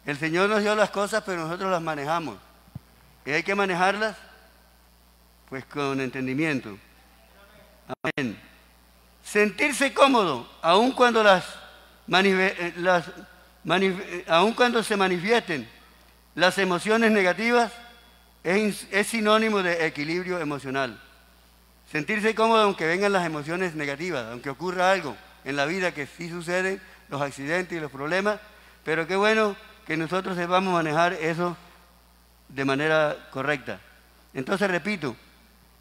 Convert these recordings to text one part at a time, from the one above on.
El Señor nos dio las cosas, pero nosotros las manejamos. Y hay que manejarlas, pues, con entendimiento. Amén. Sentirse cómodo, aun cuando aun cuando se manifiesten las emociones negativas, es sinónimo de equilibrio emocional. Sentirse cómodo aunque vengan las emociones negativas, aunque ocurra algo en la vida, que sí suceden, los accidentes y los problemas, pero qué bueno que nosotros sepamos manejar eso de manera correcta. Entonces, repito,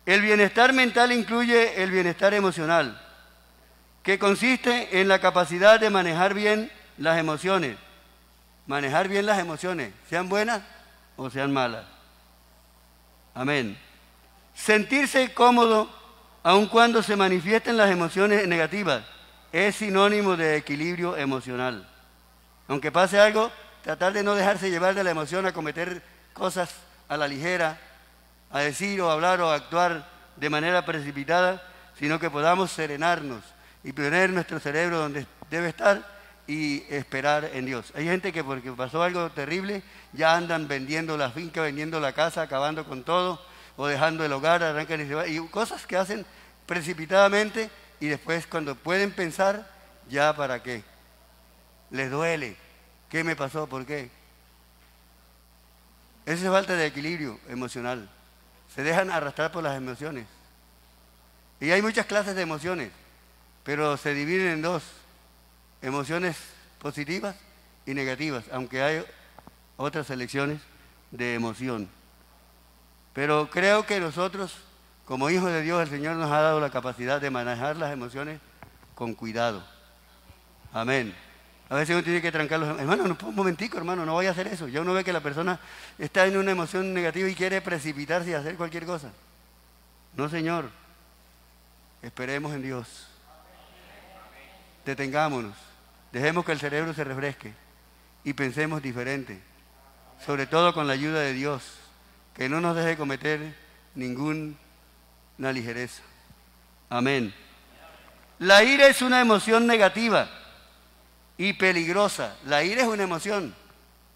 el bienestar mental incluye el bienestar emocional, que consiste en la capacidad de manejar bien las emociones. Manejar bien las emociones, sean buenas o sean malas. Amén. Sentirse cómodo aun cuando se manifiesten las emociones negativas es sinónimo de equilibrio emocional. Aunque pase algo, tratar de no dejarse llevar de la emoción a cometer cosas a la ligera, a decir o hablar o actuar de manera precipitada, sino que podamos serenarnos y poner nuestro cerebro donde debe estar y esperar en Dios. Hay gente que porque pasó algo terrible ya andan vendiendo la finca, vendiendo la casa, acabando con todo, o dejando el hogar, arrancan y se van, y cosas que hacen precipitadamente y después cuando pueden pensar, ya para qué. Les duele. ¿Qué me pasó? ¿Por qué? Esa es falta de equilibrio emocional. Se dejan arrastrar por las emociones. Y hay muchas clases de emociones, pero se dividen en dos: emociones positivas y negativas, aunque hay otras selecciones de emoción. Pero creo que nosotros, como hijos de Dios, el Señor nos ha dado la capacidad de manejar las emociones con cuidado. Amén. A veces uno tiene que trancarlos. Hermano, un momentico, hermano, no vaya a hacer eso. Ya uno ve que la persona está en una emoción negativa y quiere precipitarse y hacer cualquier cosa. No, Señor. Esperemos en Dios. Detengámonos. Dejemos que el cerebro se refresque y pensemos diferente. Sobre todo con la ayuda de Dios, que no nos deje cometer ninguna ligereza. Amén. La ira es una emoción negativa y peligrosa. La ira es una emoción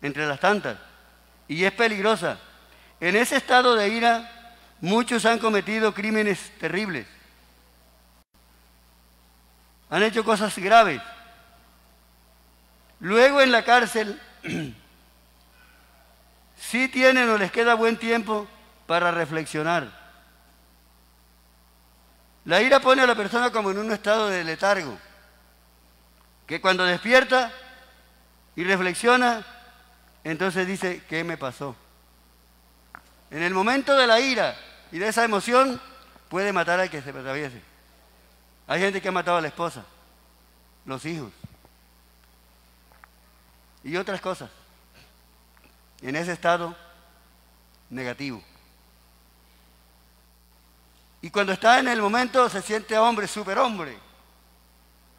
entre las tantas y es peligrosa. En ese estado de ira, muchos han cometido crímenes terribles. Han hecho cosas graves. Luego en la cárcel, sí tienen o les queda buen tiempo para reflexionar. La ira pone a la persona como en un estado de letargo, que cuando despierta y reflexiona, entonces dice, ¿qué me pasó? En el momento de la ira y de esa emoción, puede matar al que se atraviese. Hay gente que ha matado a la esposa, los hijos y otras cosas en ese estado negativo. Y cuando está en el momento se siente hombre, superhombre,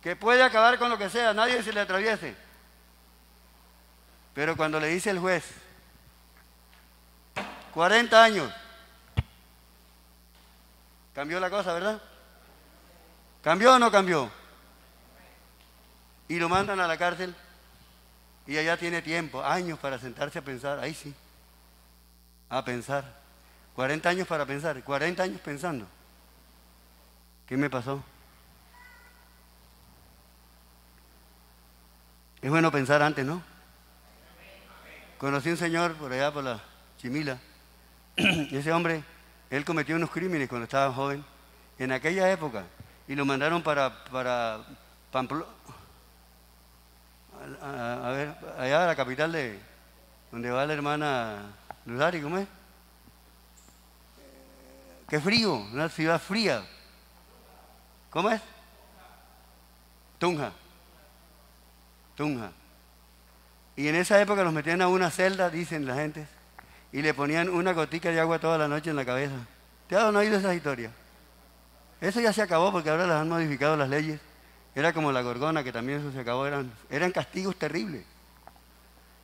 que puede acabar con lo que sea, nadie se le atraviese. Pero cuando le dice el juez, 40 años, cambió la cosa, ¿verdad? ¿Cambió o no cambió? Y lo mandan a la cárcel y allá tiene tiempo, años para sentarse a pensar, ahí sí, a pensar. 40 años para pensar, 40 años pensando. ¿Qué me pasó? Es bueno pensar antes, ¿no? Conocí un señor por allá, por la Chimila. Ese hombre, él cometió unos crímenes cuando estaba joven, en aquella época, y lo mandaron para Pamplona, a ver, allá a la capital de donde va la hermana Luzari, ¿cómo es? Qué frío, una ciudad fría. ¿Cómo es? Tunja. Tunja. Y en esa época los metían a una celda, dicen la gente, y le ponían una gotica de agua toda la noche en la cabeza. ¿Te han oído esa historia? Eso ya se acabó porque ahora las han modificado las leyes. Era como la Gorgona, que también eso se acabó, eran castigos terribles.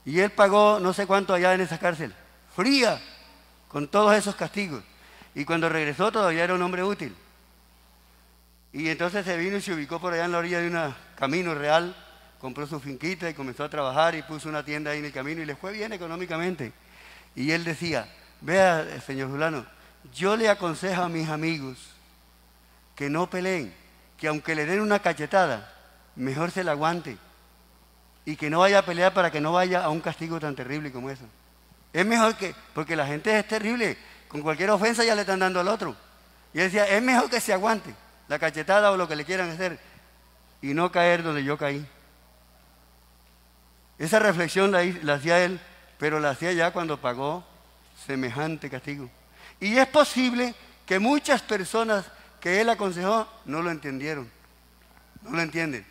Y él pagó no sé cuánto allá en esa cárcel, fría, con todos esos castigos. Y cuando regresó todavía era un hombre útil. Y entonces se vino y se ubicó por allá en la orilla de un camino real, compró su finquita y comenzó a trabajar y puso una tienda ahí en el camino y le fue bien económicamente. Y él decía, vea, señor fulano, yo le aconsejo a mis amigos que no peleen, que aunque le den una cachetada, mejor se la aguante y que no vaya a pelear para que no vaya a un castigo tan terrible como eso. Es mejor que, porque la gente es terrible, con cualquier ofensa ya le están dando al otro. Y él decía, es mejor que se aguante la cachetada o lo que le quieran hacer y no caer donde yo caí. Esa reflexión la hacía él, pero la hacía ya cuando pagó semejante castigo. Y es posible que muchas personas que él aconsejó no lo entendieron, no lo entienden.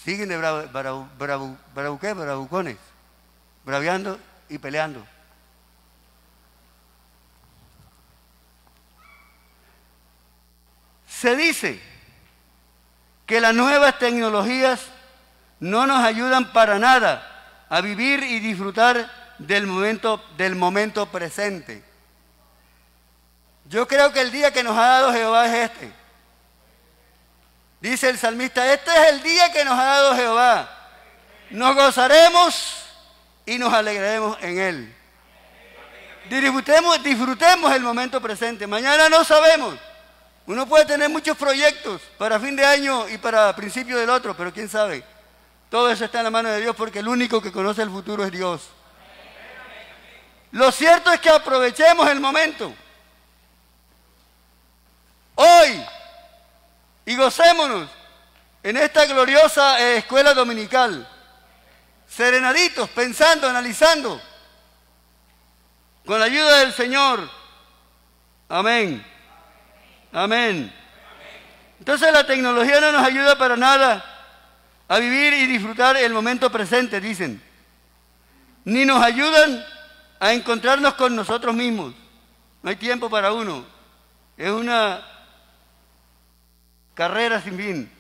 Siguen de bravucones, braveando y peleando. Se dice que las nuevas tecnologías no nos ayudan para nada a vivir y disfrutar del momento presente. Yo creo que el día que nos ha dado Jehová es este. Dice el salmista, este es el día que nos ha dado Jehová. Nos gozaremos y nos alegraremos en él. Disfrutemos el momento presente. Mañana no sabemos. Uno puede tener muchos proyectos para fin de año y para principio del otro, pero quién sabe. Todo eso está en la mano de Dios porque el único que conoce el futuro es Dios. Lo cierto es que aprovechemos el momento. Hoy. Y gocémonos en esta gloriosa escuela dominical. Serenaditos, pensando, analizando. Con la ayuda del Señor. Amén. Amén. Entonces la tecnología no nos ayuda para nada a vivir y disfrutar el momento presente, dicen. Ni nos ayudan a encontrarnos con nosotros mismos. No hay tiempo para uno. Es una carrera sin fin.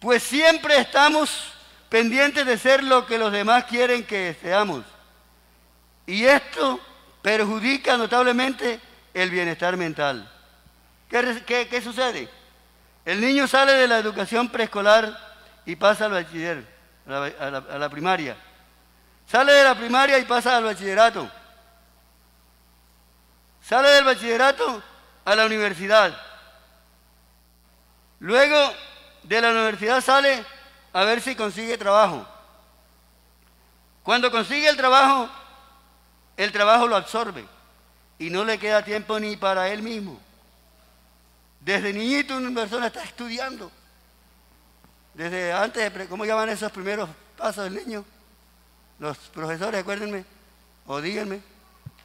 Pues siempre estamos pendientes de ser lo que los demás quieren que seamos. Y esto perjudica notablemente el bienestar mental. ¿Qué sucede? El niño sale de la educación preescolar y pasa al bachiller, a la primaria. Sale de la primaria y pasa al bachillerato. Sale del bachillerato a la universidad. Luego de la universidad sale a ver si consigue trabajo. Cuando consigue el trabajo lo absorbe y no le queda tiempo ni para él mismo. Desde niñito una persona está estudiando. Desde antes, ¿cómo llaman esos primeros pasos del niño? Los profesores, acuérdenme, o díganme.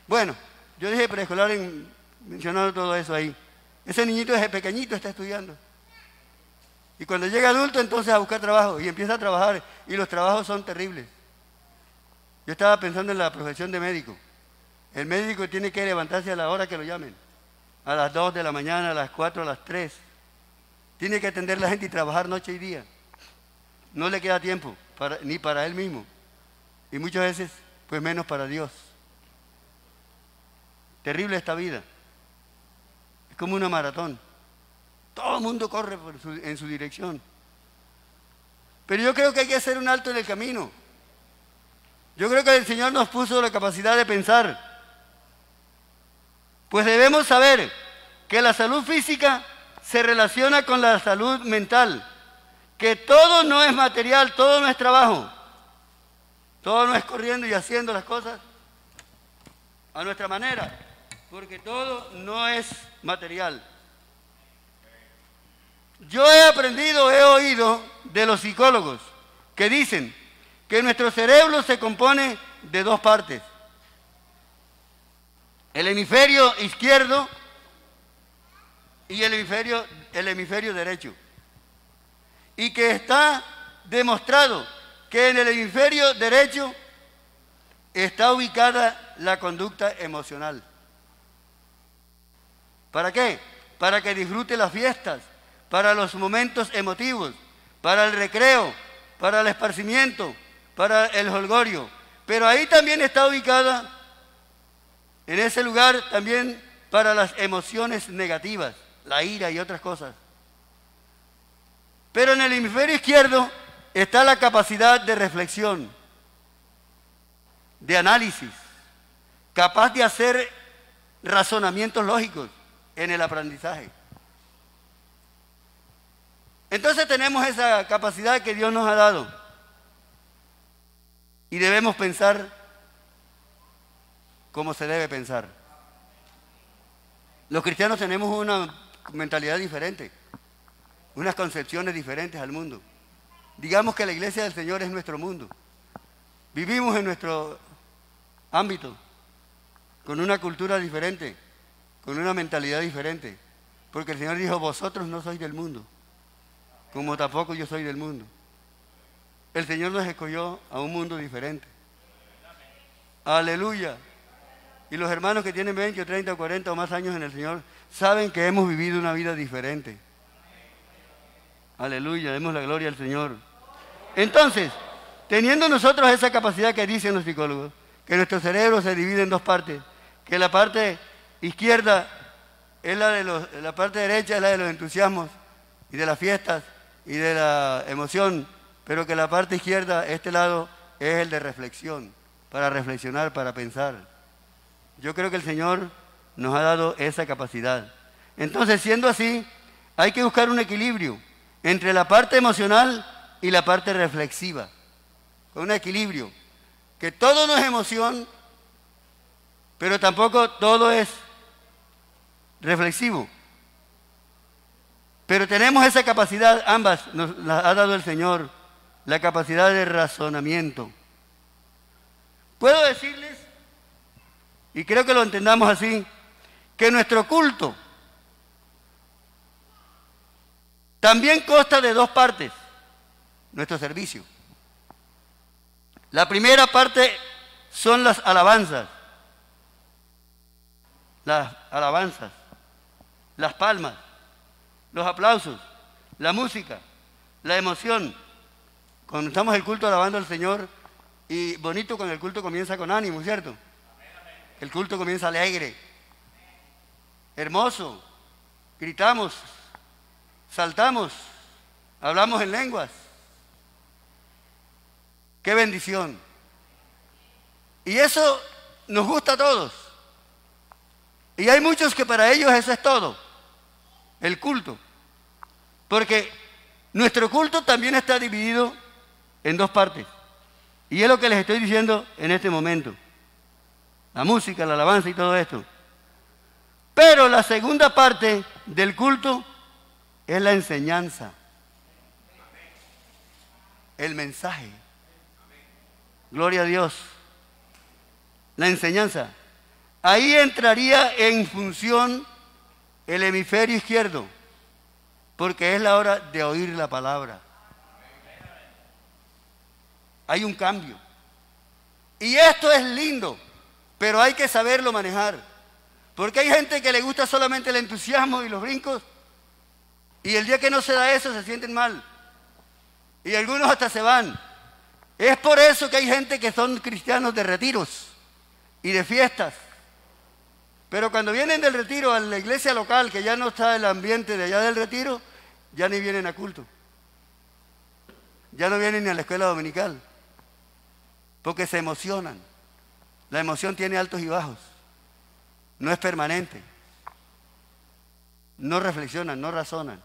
Bueno, yo dije preescolar mencionando todo eso ahí. Ese niñito desde pequeñito está estudiando. Y cuando llega adulto, entonces a buscar trabajo y empieza a trabajar. Y los trabajos son terribles. Yo estaba pensando en la profesión de médico. El médico tiene que levantarse a la hora que lo llamen. A las 2 de la mañana, a las 4, a las 3. Tiene que atender a la gente y trabajar noche y día. No le queda tiempo, ni para él mismo. Y muchas veces, pues menos para Dios. Terrible esta vida. Es como una maratón. Todo el mundo corre en su dirección. Pero yo creo que hay que hacer un alto en el camino. Yo creo que el Señor nos puso la capacidad de pensar. Pues debemos saber que la salud física se relaciona con la salud mental. Que todo no es material, todo no es trabajo. Todo no es corriendo y haciendo las cosas a nuestra manera. Porque todo no es material. Yo he oído de los psicólogos que dicen que nuestro cerebro se compone de dos partes. El hemisferio izquierdo y el hemisferio derecho. Y que está demostrado que en el hemisferio derecho está ubicada la conducta emocional. ¿Para qué? Para que disfrute las fiestas, para los momentos emotivos, para el recreo, para el esparcimiento, para el jolgorio. Pero ahí también está ubicada, en ese lugar también para las emociones negativas, la ira y otras cosas. Pero en el hemisferio izquierdo está la capacidad de reflexión, de análisis, capaz de hacer razonamientos lógicos en el aprendizaje. Entonces tenemos esa capacidad que Dios nos ha dado y debemos pensar como se debe pensar. Los cristianos tenemos una mentalidad diferente, unas concepciones diferentes al mundo. Digamos que la iglesia del Señor es nuestro mundo. Vivimos en nuestro ámbito, con una cultura diferente, con una mentalidad diferente. Porque el Señor dijo, vosotros no sois del mundo, como tampoco yo soy del mundo. El Señor nos escogió a un mundo diferente. Aleluya. Y los hermanos que tienen 20 o 30 o 40 o más años en el Señor saben que hemos vivido una vida diferente. Aleluya, demos la gloria al Señor. Entonces, teniendo nosotros esa capacidad que dicen los psicólogos, que nuestro cerebro se divide en dos partes, que la parte izquierda es la parte derecha es la de los entusiasmos y de las fiestas y de la emoción, pero que la parte izquierda, este lado, es el de reflexión, para reflexionar, para pensar. Yo creo que el Señor nos ha dado esa capacidad. Entonces, siendo así, hay que buscar un equilibrio entre la parte emocional y la parte reflexiva. Con un equilibrio. Que todo no es emoción, pero tampoco todo es reflexivo. Pero tenemos esa capacidad, ambas nos la ha dado el Señor, la capacidad de razonamiento. Puedo decirles, y creo que lo entendamos así, que nuestro culto también consta de dos partes, nuestro servicio. La primera parte son las alabanzas, las palmas, los aplausos, la música, la emoción. Cuando estamos en el culto alabando al Señor, y bonito cuando el culto comienza con ánimo, ¿cierto? El culto comienza alegre, hermoso, gritamos, saltamos, hablamos en lenguas. ¡Qué bendición! Y eso nos gusta a todos. Y hay muchos que para ellos eso es todo, el culto. Porque nuestro culto también está dividido en dos partes. Y es lo que les estoy diciendo en este momento. La música, la alabanza y todo esto. Pero la segunda parte del culto es la enseñanza. El mensaje. Gloria a Dios. La enseñanza. Ahí entraría en función el hemisferio izquierdo, porque es la hora de oír la palabra. Hay un cambio. Y esto es lindo, pero hay que saberlo manejar. Porque hay gente que le gusta solamente el entusiasmo y los brincos, y el día que no se da eso se sienten mal. Y algunos hasta se van. Es por eso que hay gente que son cristianos de retiros y de fiestas. Pero cuando vienen del retiro a la iglesia local, que ya no está el ambiente de allá del retiro, ya ni vienen a culto. Ya no vienen ni a la escuela dominical. Porque se emocionan. La emoción tiene altos y bajos. No es permanente. No reflexionan, no razonan.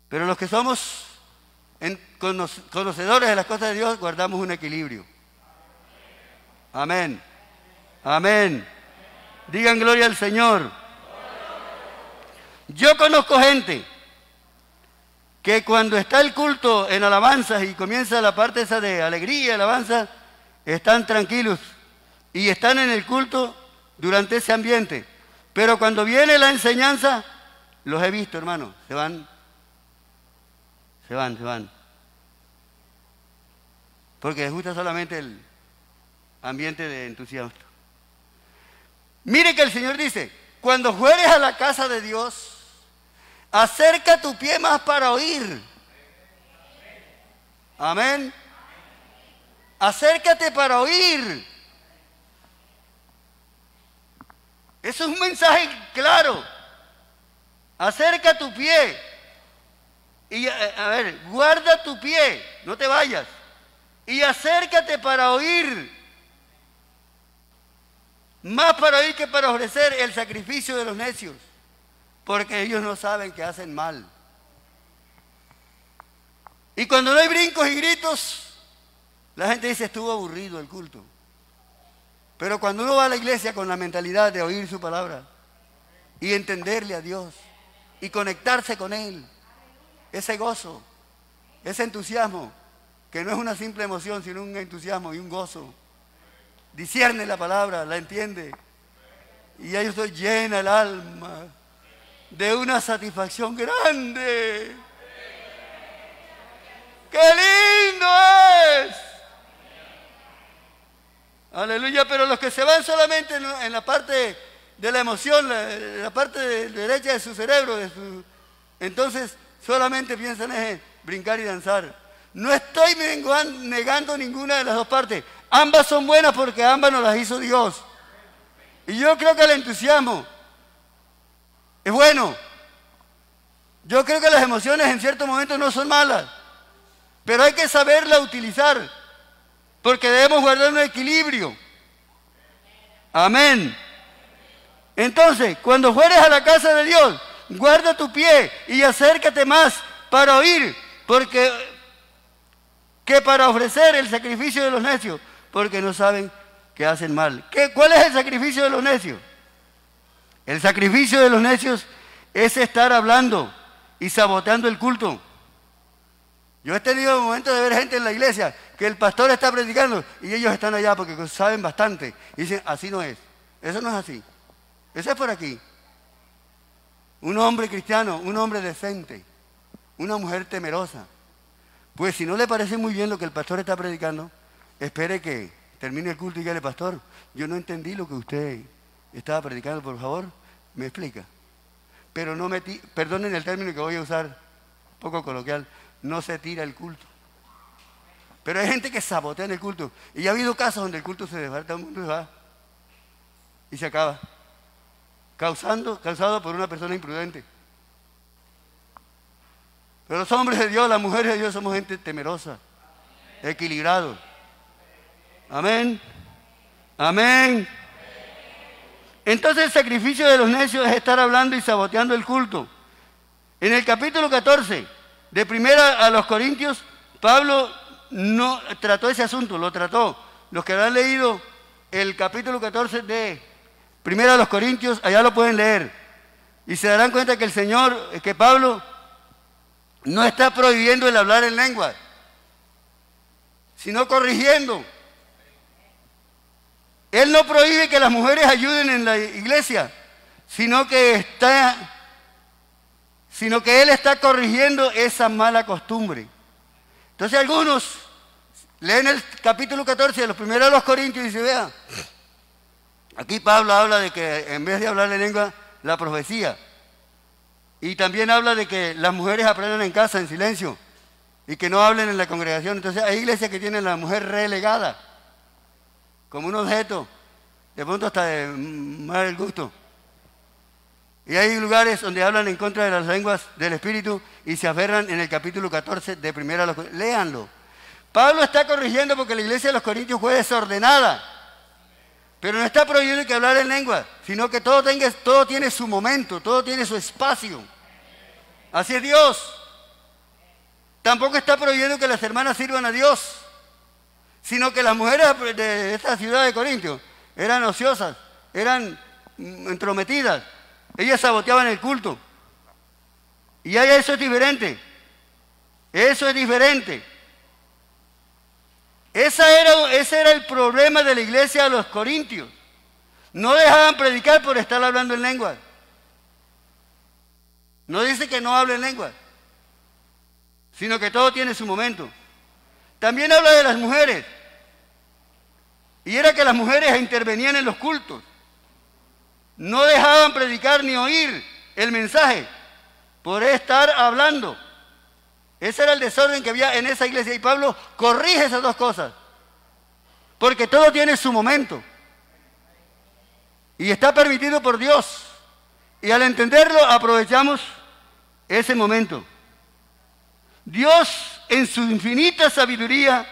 Pero los que somos conocedores de las cosas de Dios, guardamos un equilibrio. Amén. Amén. Digan gloria al Señor. Yo conozco gente que cuando está el culto en alabanzas y comienza la parte esa de alegría, alabanza, están tranquilos y están en el culto durante ese ambiente. Pero cuando viene la enseñanza, los he visto, hermano, se van. Porque les gusta solamente el ambiente de entusiasmo. Mire que el Señor dice, cuando fueres a la casa de Dios, acerca tu pie más para oír. Amén. Acércate para oír. Eso es un mensaje claro. Acerca tu pie Y a ver, guarda tu pie, no te vayas. Y acércate para oír. Más para oír que para ofrecer el sacrificio de los necios. Porque ellos no saben que hacen mal. Y cuando no hay brincos y gritos, la gente dice estuvo aburrido el culto. Pero cuando uno va a la iglesia con la mentalidad de oír su palabra y entenderle a Dios y conectarse con Él, ese gozo, ese entusiasmo, que no es una simple emoción, sino un entusiasmo y un gozo. Discierne la palabra, la entiende. Y ahí estoy llena el alma de una satisfacción grande. ¡Qué lindo es! Aleluya, pero los que se van solamente en la parte de la emoción, la parte derecha de su cerebro, entonces solamente piensan en brincar y danzar. No estoy negando ninguna de las dos partes. Ambas son buenas porque ambas nos las hizo Dios. Y yo creo que el entusiasmo es bueno. Yo creo que las emociones en ciertos momentos no son malas. Pero hay que saberla utilizar. Porque debemos guardar un equilibrio. Amén. Entonces, cuando fueres a la casa de Dios, guarda tu pie y acércate más para oír. Que para ofrecer el sacrificio de los necios. Porque no saben que hacen mal. ¿Cuál es el sacrificio de los necios? El sacrificio de los necios es estar hablando y saboteando el culto. Yo he tenido momentos de ver gente en la iglesia que el pastor está predicando y ellos están allá porque saben bastante. Y dicen, así no es. Eso no es así. Eso es por aquí. Un hombre cristiano, un hombre decente, una mujer temerosa. Pues si no le parece muy bien lo que el pastor está predicando, espere que termine el culto y dígale, pastor, yo no entendí lo que usted estaba predicando, por favor, me explica. Pero no perdonen el término que voy a usar, poco coloquial, no se tira el culto. Pero hay gente que sabotea en el culto. Y ha habido casos donde el culto se desbarata, todo el mundo se va y se acaba. Causado por una persona imprudente. Pero los hombres de Dios, las mujeres de Dios somos gente temerosa, equilibrados. Amén. Amén. Entonces el sacrificio de los necios es estar hablando y saboteando el culto. En el capítulo 14 de Primera a los Corintios, Pablo no trató ese asunto, lo trató. Los que han leído el capítulo 14 de Primera a los Corintios, allá lo pueden leer. Y se darán cuenta que Pablo no está prohibiendo el hablar en lengua, sino corrigiendo. Él no prohíbe que las mujeres ayuden en la iglesia, sino que él está corrigiendo esa mala costumbre. Entonces algunos leen el capítulo 14 de los primeros de los Corintios y dicen, vea, aquí Pablo habla de que en vez de hablar en lengua, la profecía. Y también habla de que las mujeres aprendan en casa, en silencio, y que no hablen en la congregación. Entonces hay iglesias que tienen a la mujer relegada, como un objeto, de pronto hasta de mal gusto. Y hay lugares donde hablan en contra de las lenguas del Espíritu y se aferran en el capítulo 14 de Primera a los Corintios. Léanlo. Pablo está corrigiendo porque la iglesia de los Corintios fue desordenada. Pero no está prohibiendo que hablar en lengua, sino que todo tiene su momento, todo tiene su espacio. Así es Dios. Tampoco está prohibiendo que las hermanas sirvan a Dios, sino que las mujeres de esta ciudad de Corintios eran ociosas, eran entrometidas. Ellas saboteaban el culto. Y eso es diferente. Eso es diferente. Ese era el problema de la iglesia de los Corintios. No dejaban predicar por estar hablando en lengua. No dice que no hable en lengua, sino que todo tiene su momento. También habla de las mujeres. Y era que las mujeres intervenían en los cultos. No dejaban predicar ni oír el mensaje por estar hablando. Ese era el desorden que había en esa iglesia. Y Pablo corrige esas dos cosas. Porque todo tiene su momento. Y está permitido por Dios. Y al entenderlo aprovechamos ese momento. Dios, en su infinita sabiduría,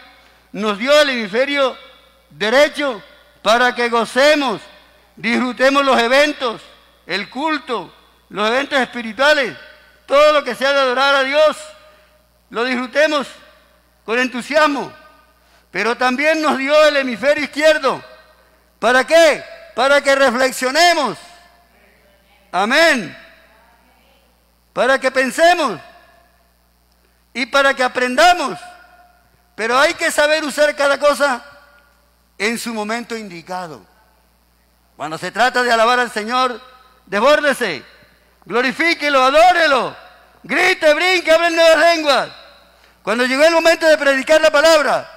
nos dio el hemisferio derecho para que gocemos, disfrutemos los eventos, el culto, los eventos espirituales, todo lo que sea de adorar a Dios, lo disfrutemos con entusiasmo. Pero también nos dio el hemisferio izquierdo. ¿Para qué? Para que reflexionemos. Amén. Para que pensemos y para que aprendamos. Pero hay que saber usar cada cosa en su momento indicado. Cuando se trata de alabar al Señor, desbórdese, glorifíquelo, adórelo, grite, brinque, hable en nuevas lenguas. Cuando llegó el momento de predicar la palabra,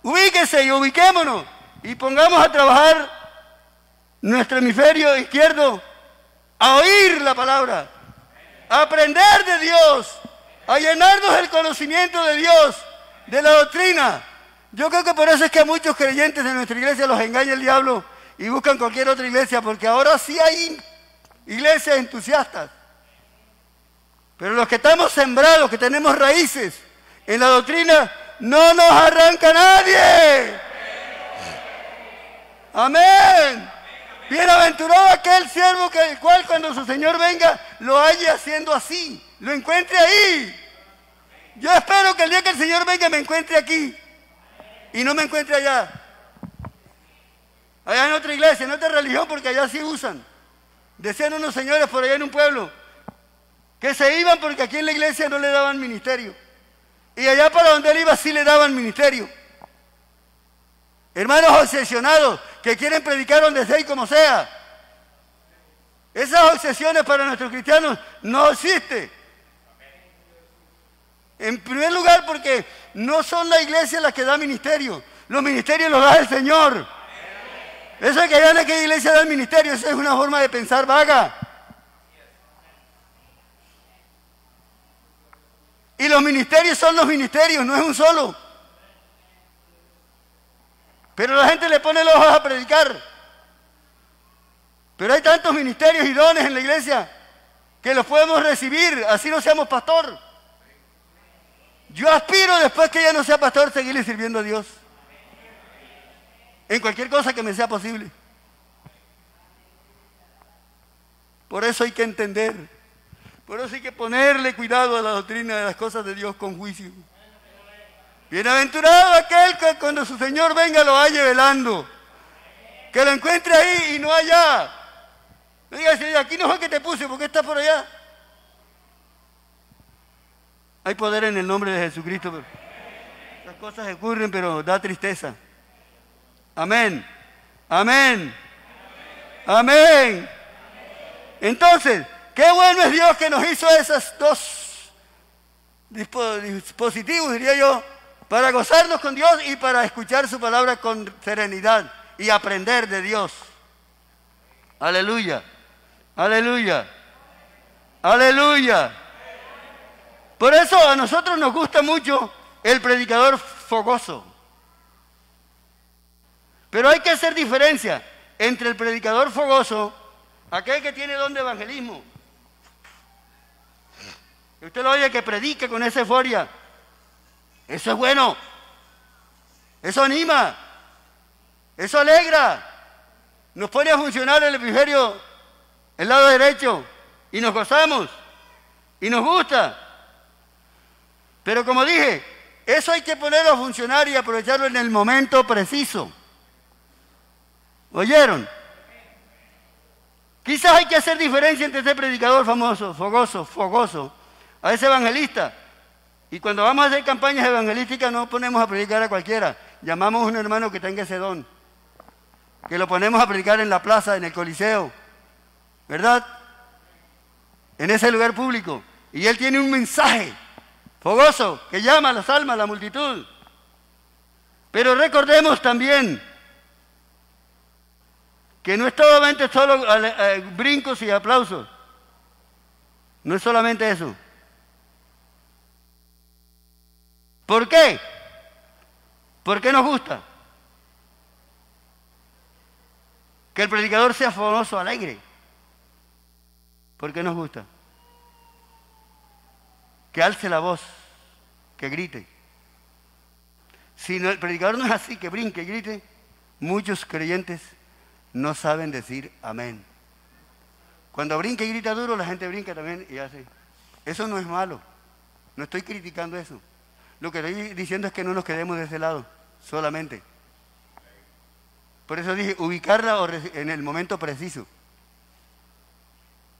ubíquese y ubiquémonos y pongamos a trabajar nuestro hemisferio izquierdo a oír la palabra, a aprender de Dios, a llenarnos del conocimiento de Dios, de la doctrina. Yo creo que por eso es que a muchos creyentes de nuestra iglesia los engaña el diablo y buscan cualquier otra iglesia, porque ahora sí hay iglesias entusiastas. Pero los que estamos sembrados, que tenemos raíces en la doctrina, no nos arranca nadie. Amén. Bienaventurado aquel siervo que el cual cuando su Señor venga lo halle haciendo así, lo encuentre ahí. Yo espero que el día que el Señor venga me encuentre aquí y no me encuentre allá. Allá en otra iglesia, en otra religión, porque allá sí usan. Decían unos señores por allá en un pueblo que se iban porque aquí en la iglesia no le daban ministerio. Y allá para donde él iba sí le daban ministerio. Hermanos obsesionados que quieren predicar donde sea y como sea. Esas obsesiones para nuestros cristianos no existen. En primer lugar porque no son la iglesia las que da ministerio. Los ministerios los da el Señor. Eso de que allá en aquella iglesia da el ministerio, eso es una forma de pensar vaga. Y los ministerios son los ministerios, no es un solo. Pero la gente le pone los ojos a predicar. Pero hay tantos ministerios y dones en la iglesia que los podemos recibir, así no seamos pastor. Yo aspiro después que ya no sea pastor seguirle sirviendo a Dios. En cualquier cosa que me sea posible. Por eso hay que entender. Por eso hay que ponerle cuidado a la doctrina de las cosas de Dios con juicio. Bienaventurado aquel que cuando su Señor venga lo halle velando. Que lo encuentre ahí y no allá. No diga, aquí no fue que te puse, ¿por qué estás por allá? Hay poder en el nombre de Jesucristo. Pero las cosas ocurren, pero da tristeza. Amén. Amén. Amén. Entonces, qué bueno es Dios que nos hizo esos dos dispositivos, diría yo, para gozarnos con Dios y para escuchar su palabra con serenidad y aprender de Dios. Aleluya. Aleluya. Aleluya. Por eso a nosotros nos gusta mucho el predicador fogoso. Pero hay que hacer diferencia entre el predicador fogoso, aquel que tiene don de evangelismo. Usted lo oye que predica con esa euforia. Eso es bueno. Eso anima. Eso alegra. Nos pone a funcionar el hemisferio, el lado derecho, y nos gozamos. Y nos gusta. Pero como dije, eso hay que ponerlo a funcionar y aprovecharlo en el momento preciso. ¿Oyeron? Quizás hay que hacer diferencia entre ese predicador famoso, fogoso, a ese evangelista. Y cuando vamos a hacer campañas evangelísticas no ponemos a predicar a cualquiera. Llamamos a un hermano que tenga ese don. Que lo ponemos a predicar en la plaza, en el coliseo. ¿Verdad? En ese lugar público. Y él tiene un mensaje fogoso que llama a las almas, a la multitud. Pero recordemos también que no es solamente solo brincos y aplausos. No es solamente eso. ¿Por qué? ¿Por qué nos gusta? Que el predicador sea famoso, alegre. ¿Por qué nos gusta? Que alce la voz que grite. Si no, el predicador no es así, que brinque y grite, muchos creyentes no saben decir amén. Cuando brinca y grita duro, la gente brinca también y hace. Eso no es malo. No estoy criticando eso. Lo que estoy diciendo es que no nos quedemos de ese lado, solamente. Por eso dije, ubicarla en el momento preciso.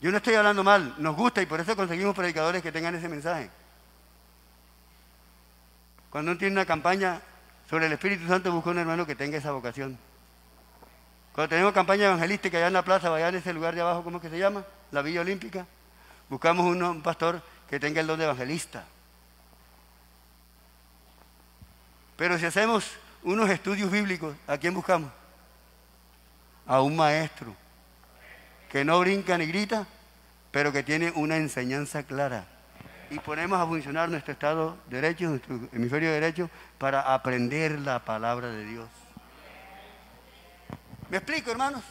Yo no estoy hablando mal, nos gusta y por eso conseguimos predicadores que tengan ese mensaje. Cuando uno tiene una campaña sobre el Espíritu Santo, busca un hermano que tenga esa vocación. Cuando tenemos campaña evangelística allá en la plaza, allá en ese lugar de abajo, ¿cómo es que se llama? La Villa Olímpica. Buscamos un pastor que tenga el don de evangelista. Pero si hacemos unos estudios bíblicos, ¿a quién buscamos? A un maestro que no brinca ni grita, pero que tiene una enseñanza clara. Y ponemos a funcionar nuestro estado derecho, nuestro hemisferio derecho, para aprender la palabra de Dios. ¿Me explico, hermanos?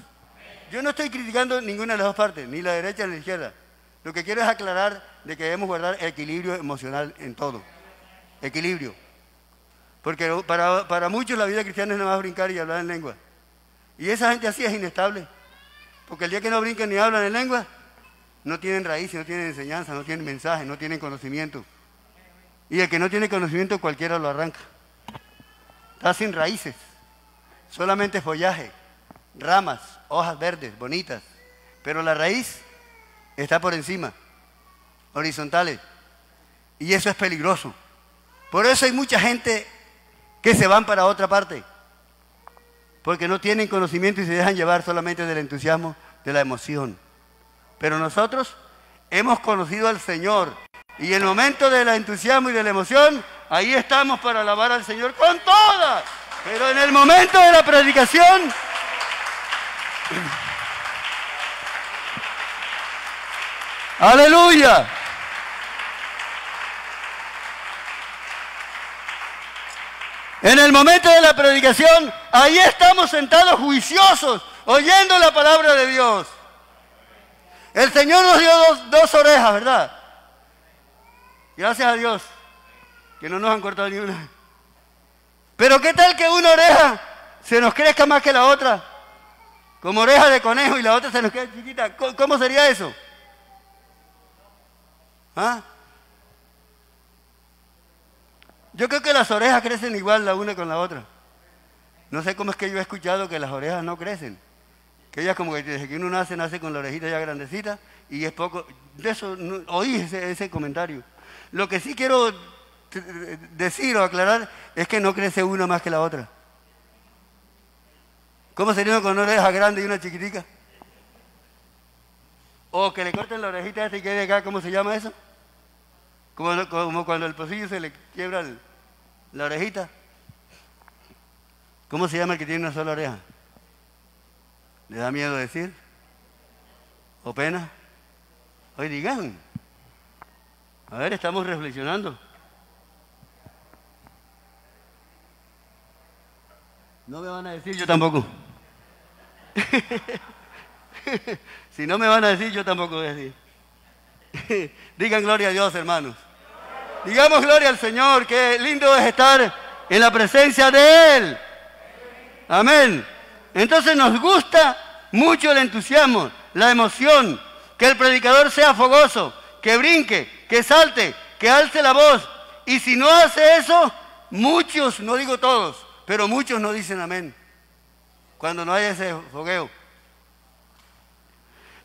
Yo no estoy criticando ninguna de las dos partes, ni la derecha ni la izquierda. Lo que quiero es aclarar de que debemos guardar equilibrio emocional en todo. Equilibrio. Porque para muchos la vida cristiana es nada más brincar y hablar en lengua. Y esa gente así es inestable. Porque el día que no brincan ni hablan en lengua, no tienen raíces, no tienen enseñanza, no tienen mensaje, no tienen conocimiento. Y el que no tiene conocimiento, cualquiera lo arranca. Está sin raíces, solamente follaje, ramas, hojas verdes, bonitas. Pero la raíz está por encima, horizontales. Y eso es peligroso. Por eso hay mucha gente que se van para otra parte. Porque no tienen conocimiento y se dejan llevar solamente del entusiasmo, de la emoción. Pero nosotros hemos conocido al Señor. Y en el momento del entusiasmo y de la emoción, ahí estamos para alabar al Señor con todas. Pero en el momento de la predicación, ¡aleluya! En el momento de la predicación, ahí estamos sentados juiciosos, oyendo la palabra de Dios. El Señor nos dio dos orejas, ¿verdad? Gracias a Dios, que no nos han cortado ni una. Pero ¿qué tal que una oreja se nos crezca más que la otra? Como oreja de conejo y la otra se nos queda chiquita. ¿Cómo sería eso? ¿Ah? Yo creo que las orejas crecen igual la una con la otra. No sé cómo es que yo he escuchado que las orejas no crecen. Que ellas como que desde que uno nace con la orejita ya grandecita y es poco. De eso oí ese comentario. Lo que sí quiero decir o aclarar es que no crece una más que la otra. ¿Cómo sería uno con una oreja grande y una chiquitica? O que le corten la orejita esta y quede acá, ¿cómo se llama eso? Como cuando el pocillo se le quiebra la orejita. ¿Cómo se llama el que tiene una sola oreja? ¿Le da miedo decir? ¿O pena? Hoy digan. A ver, estamos reflexionando. No me van a decir, yo tampoco. Si no me van a decir, yo tampoco voy a decir. Digan gloria a Dios, hermanos. Digamos gloria al Señor, qué lindo es estar en la presencia de Él. Amén. Entonces nos gusta mucho el entusiasmo, la emoción, que el predicador sea fogoso, que brinque, que salte, que alce la voz. Y si no hace eso, muchos, no digo todos, pero muchos no dicen amén, cuando no hay ese fogueo.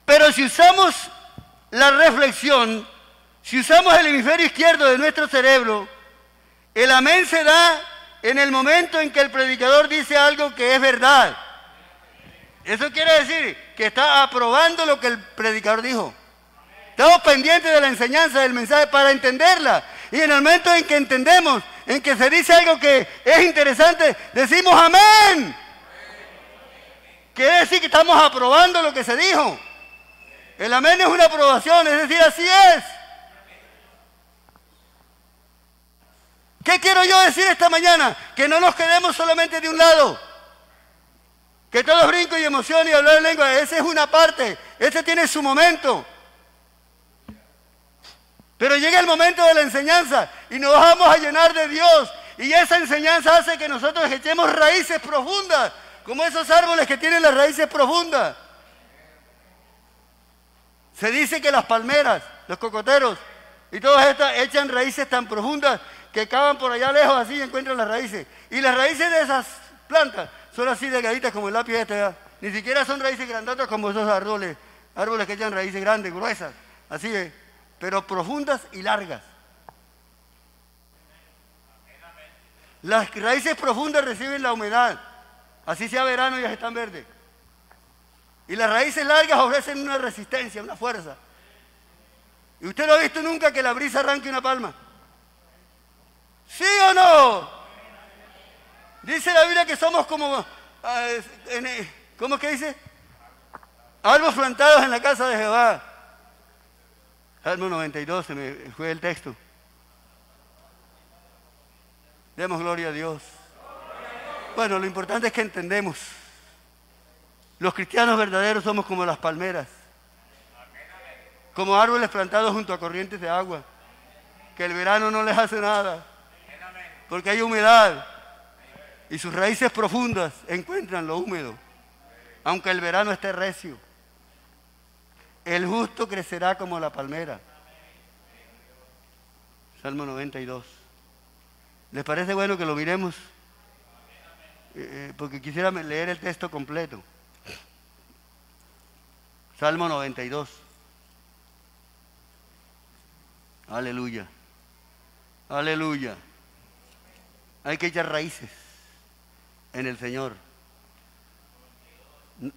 Pero si usamos la reflexión, si usamos el hemisferio izquierdo de nuestro cerebro, el amén se da en el momento en que el predicador dice algo que es verdad. Eso quiere decir que está aprobando lo que el predicador dijo. Estamos pendientes de la enseñanza, del mensaje para entenderla. Y en el momento en que entendemos, en que se dice algo que es interesante, decimos amén. Quiere decir que estamos aprobando lo que se dijo. El amén es una aprobación, es decir, así es. ¿Qué quiero yo decir esta mañana? Que no nos quedemos solamente de un lado. Que todos brinco y emoción y hablar en lengua, esa es una parte. Ese tiene su momento. Pero llega el momento de la enseñanza y nos vamos a llenar de Dios. Y esa enseñanza hace que nosotros echemos raíces profundas, como esos árboles que tienen las raíces profundas. Se dice que las palmeras, los cocoteros y todas estas echan raíces tan profundas que cavan por allá lejos así y encuentran las raíces. Y las raíces de esas plantas son así delgaditas como el lápiz este. ¿Ya? Ni siquiera son raíces grandotas como esos árboles que echan raíces grandes, gruesas, así es, pero profundas y largas. Las raíces profundas reciben la humedad, así sea verano y ya están verdes. Y las raíces largas ofrecen una resistencia, una fuerza. ¿Y usted no ha visto nunca que la brisa arranque una palma? ¿Sí o no? Dice la Biblia que somos como, ¿cómo es que dice? Árboles plantados en la casa de Jehová. Salmo 92, se me fue el texto. Demos gloria a Dios. Bueno, lo importante es que entendemos. Los cristianos verdaderos somos como las palmeras, como árboles plantados junto a corrientes de agua, que el verano no les hace nada, porque hay humedad y sus raíces profundas encuentran lo húmedo, aunque el verano esté recio. El justo crecerá como la palmera. Salmo 92. ¿Les parece bueno que lo miremos? Porque quisiera leer el texto completo. Salmo 92. Aleluya. Aleluya. Hay que echar raíces en el Señor.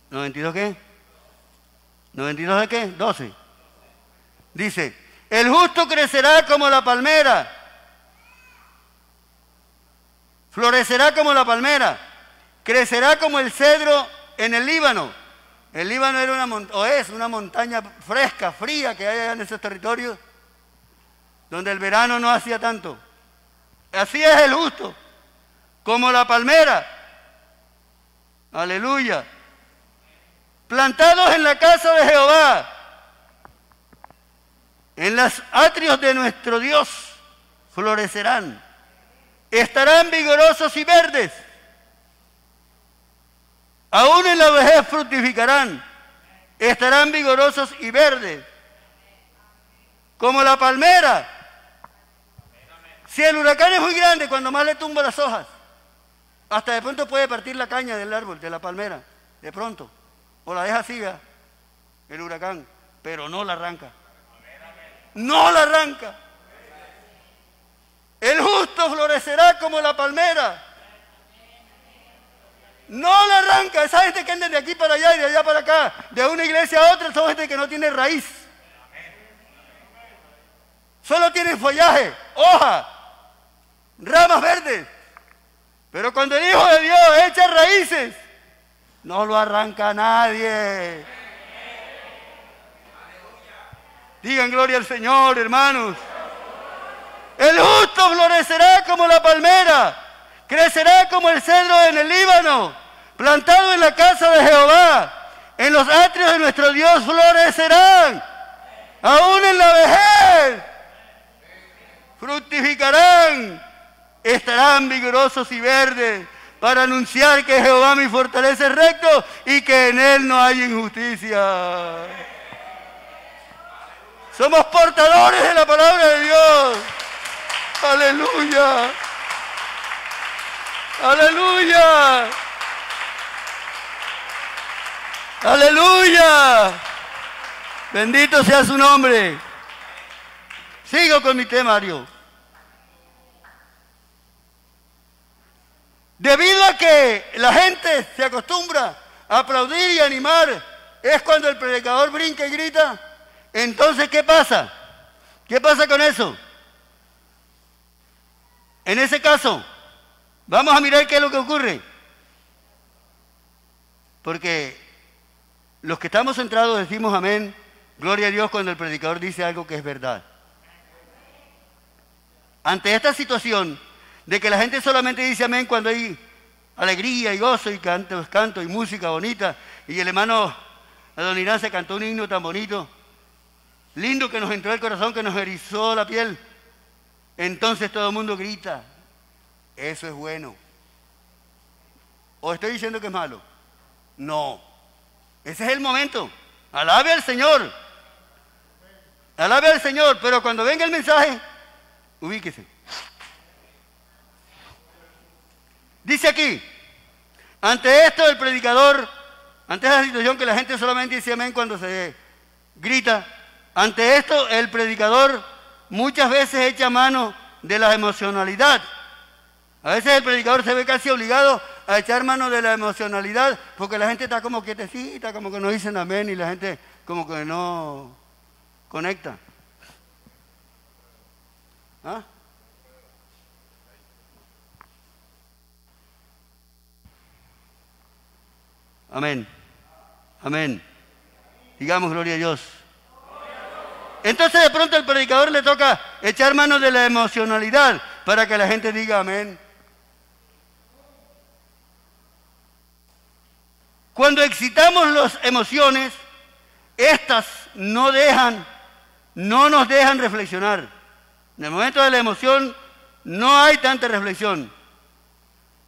¿92 qué? ¿92 de qué? 12. Dice, el justo crecerá como la palmera, florecerá como la palmera, crecerá como el cedro en el Líbano. El Líbano era es una montaña fresca, fría que hay allá en esos territorios, donde el verano no hacía tanto. Así es el justo, como la palmera. Aleluya. Plantados en la casa de Jehová, en los atrios de nuestro Dios, florecerán. Estarán vigorosos y verdes. Aún en la vejez fructificarán. Estarán vigorosos y verdes. Como la palmera. Si el huracán es muy grande, cuando más le tumba las hojas, hasta de pronto puede partir la caña del árbol, de la palmera. De pronto. O la deja así, ¿verdad? El huracán. Pero no la arranca. No la arranca. El justo florecerá como la palmera. No la arranca. Esa gente que anda de aquí para allá y de allá para acá, de una iglesia a otra, son gente que no tiene raíz. Solo tienen follaje, hoja, ramas verdes. Pero cuando el Hijo de Dios echa raíces, no lo arranca nadie. Digan gloria al Señor, hermanos. El justo florecerá como la palmera, crecerá como el cedro en el Líbano, plantado en la casa de Jehová, en los atrios de nuestro Dios florecerán, aún en la vejez fructificarán, estarán vigorosos y verdes, para anunciar que Jehová mi fortaleza es recto y que en él no hay injusticia. Somos portadores de la palabra de Dios. Aleluya. Aleluya. Aleluya. Bendito sea su nombre. Sigo con mi temario. Debido a que la gente se acostumbra a aplaudir y animar, es cuando el predicador brinca y grita. Entonces, ¿qué pasa? ¿Qué pasa con eso? En ese caso, vamos a mirar qué es lo que ocurre. Porque los que estamos centrados decimos amén, gloria a Dios cuando el predicador dice algo que es verdad. Ante esta situación de que la gente solamente dice amén cuando hay alegría y gozo y canto y música bonita, y el hermano Don Irán se cantó un himno tan bonito, lindo, que nos entró el corazón, que nos erizó la piel. entonces todo el mundo grita. Eso es bueno. ¿O estoy diciendo que es malo? No. Ese es el momento. Alabe al Señor. Alabe al Señor. Pero cuando venga el mensaje, ubíquese. Dice aquí, ante esto el predicador, ante esa situación que la gente solamente dice amén cuando se grita, ante esto el predicador muchas veces echa mano de la emocionalidad. A veces el predicador se ve casi obligado a echar mano de la emocionalidad porque la gente está como quietecita, como que no dicen amén y la gente como que no conecta. ¿Ah? Amén. Amén. Digamos gloria a Dios. Entonces de pronto al predicador le toca echar mano de la emocionalidad para que la gente diga amén. Cuando excitamos las emociones, estas no nos dejan reflexionar. En el momento de la emoción no hay tanta reflexión,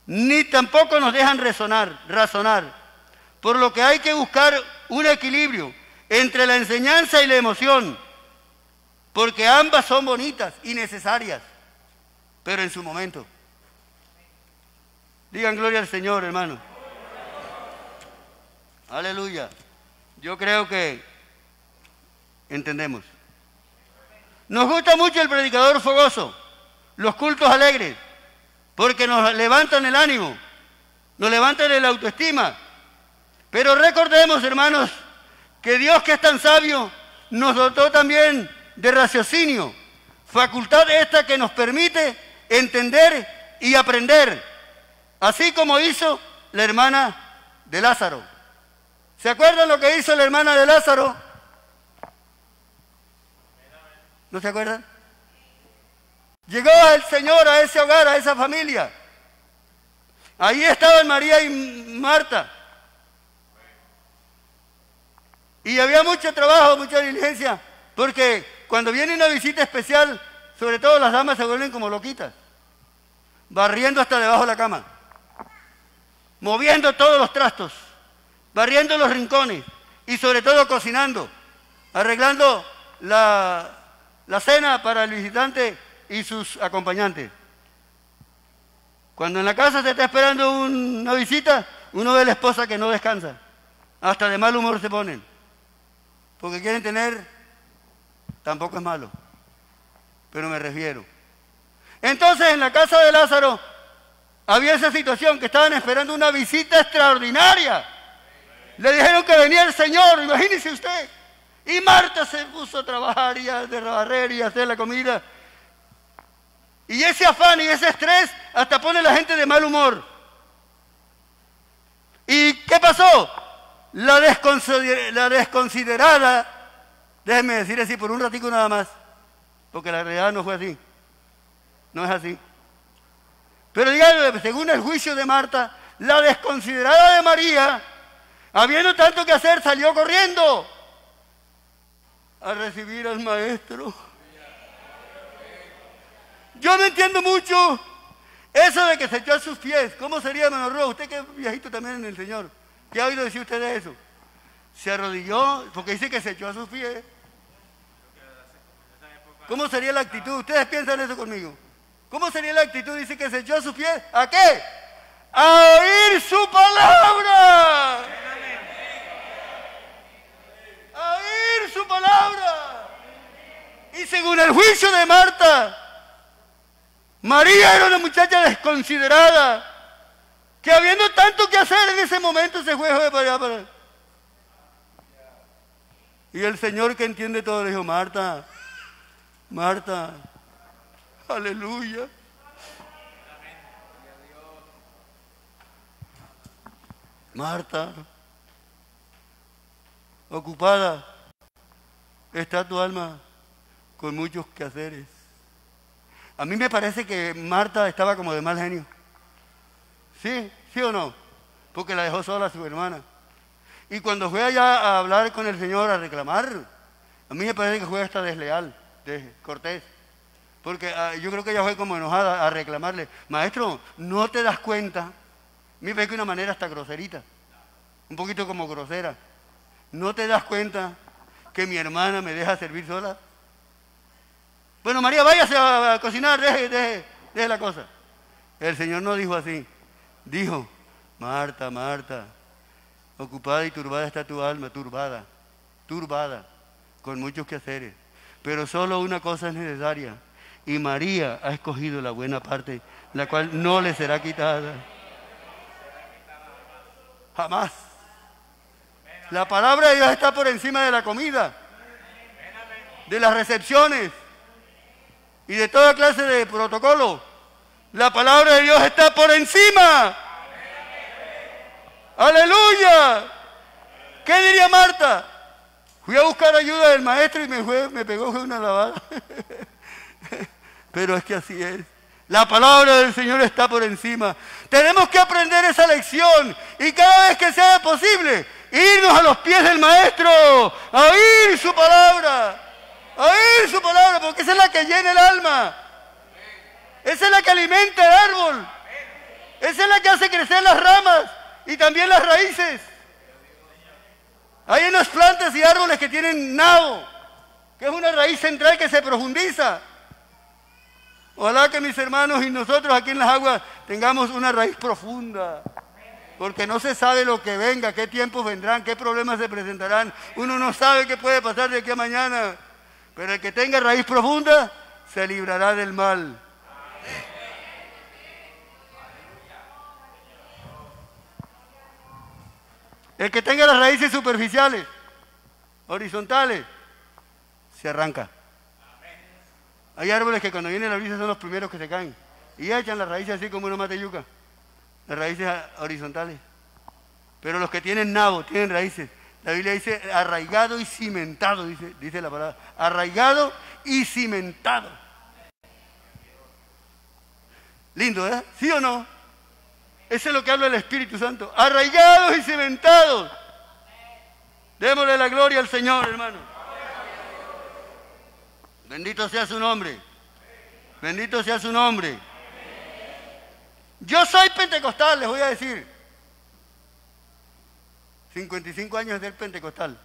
ni tampoco nos dejan razonar. Por lo que hay que buscar un equilibrio entre la enseñanza y la emoción, porque ambas son bonitas y necesarias, pero en su momento. Digan gloria al Señor, hermano. Aleluya. Yo creo que entendemos. Nos gusta mucho el predicador fogoso, los cultos alegres, porque nos levantan el ánimo, nos levantan la autoestima. Pero recordemos, hermanos, que Dios, que es tan sabio, nos dotó también de raciocinio, facultad esta que nos permite entender y aprender, así como hizo la hermana de Lázaro. ¿Se acuerdan lo que hizo la hermana de Lázaro? ¿No se acuerdan? Llegó el Señor a ese hogar, a esa familia. Ahí estaban María y Marta. Y había mucho trabajo, mucha diligencia, porque cuando viene una visita especial, sobre todo las damas se vuelven como loquitas, barriendo hasta debajo de la cama, moviendo todos los trastos, barriendo los rincones y sobre todo cocinando, arreglando la cena para el visitante y sus acompañantes. Cuando en la casa se está esperando una visita, uno ve a la esposa que no descansa, hasta de mal humor se ponen, porque quieren tener, tampoco es malo, pero me refiero. Entonces en la casa de Lázaro había esa situación que estaban esperando una visita extraordinaria. Le dijeron que venía el Señor, imagínese usted. Y Marta se puso a trabajar y a barrer y a hacer la comida. Y ese afán y ese estrés hasta pone a la gente de mal humor. ¿Y qué pasó? La desconsiderada, déjenme decir así por un ratico nada más, porque la realidad no fue así. No es así. Pero díganme, según el juicio de Marta, la desconsiderada de María, habiendo tanto que hacer, salió corriendo a recibir al maestro. Yo no entiendo mucho eso de que se echó a sus pies. ¿Cómo sería, hermano Rojo? Usted que es viejito también en el Señor. ¿Qué ha oído decir usted de eso? Se arrodilló, porque dice que se echó a sus pies. ¿Cómo sería la actitud? Ustedes piensan eso conmigo. ¿Cómo sería la actitud? Dice que se echó a sus pies. ¿A qué? ¡A oír su palabra! ¡A oír su palabra! Y según el juicio de Marta, María era una muchacha desconsiderada, que habiendo tanto que hacer en ese momento se fue para allá. Y el Señor, que entiende todo, le dijo: Marta, Marta, aleluya. Marta, ocupada está tu alma con muchos quehaceres. A mí me parece que Marta estaba como de mal genio. ¿Sí? ¿Sí o no? Porque la dejó sola a su hermana. Y cuando fue allá a hablar con el Señor, a reclamar, a mí me parece que fue hasta desleal, cortés. Porque yo creo que ella fue como enojada a reclamarle, maestro, ¿no te das cuenta? Me ve que de una manera hasta groserita, un poquito como grosera. ¿No te das cuenta que mi hermana me deja servir sola? Bueno, María, váyase a cocinar, deje la cosa. El Señor no dijo así. Dijo, Marta, Marta, ocupada y turbada está tu alma, turbada, con muchos quehaceres. Pero solo una cosa es necesaria. Y María ha escogido la buena parte, la cual no le será quitada. Jamás. La palabra de Dios está por encima de la comida, de las recepciones y de toda clase de protocolo. La palabra de Dios está por encima. ¡Aleluya! ¿Qué diría Marta? Fui a buscar ayuda del maestro y me pegó una lavada. Pero es que así es. La palabra del Señor está por encima. Tenemos que aprender esa lección y cada vez que sea posible, irnos a los pies del Maestro, a oír su palabra, porque esa es la que llena el alma. Esa es la que alimenta el árbol. Esa es la que hace crecer las ramas y también las raíces. Hay unas plantas y árboles que tienen nabo, que es una raíz central que se profundiza. Ojalá que mis hermanos y nosotros aquí en las aguas tengamos una raíz profunda, porque no se sabe lo que venga, qué tiempos vendrán, qué problemas se presentarán. Uno no sabe qué puede pasar de aquí a mañana, pero el que tenga raíz profunda se librará del mal. El que tenga las raíces superficiales, horizontales, se arranca. Hay árboles que cuando viene la brisa son los primeros que se caen. Y echan las raíces así como uno mata yuca. Las raíces horizontales. Pero los que tienen nabo, tienen raíces. La Biblia dice arraigado y cimentado, dice la palabra. Arraigado y cimentado. Lindo, ¿eh? ¿Sí o no? Eso es lo que habla el Espíritu Santo. Arraigados y cimentados. Démosle la gloria al Señor, hermano. Bendito sea su nombre. Bendito sea su nombre. Yo soy pentecostal, les voy a decir. 55 años del pentecostal.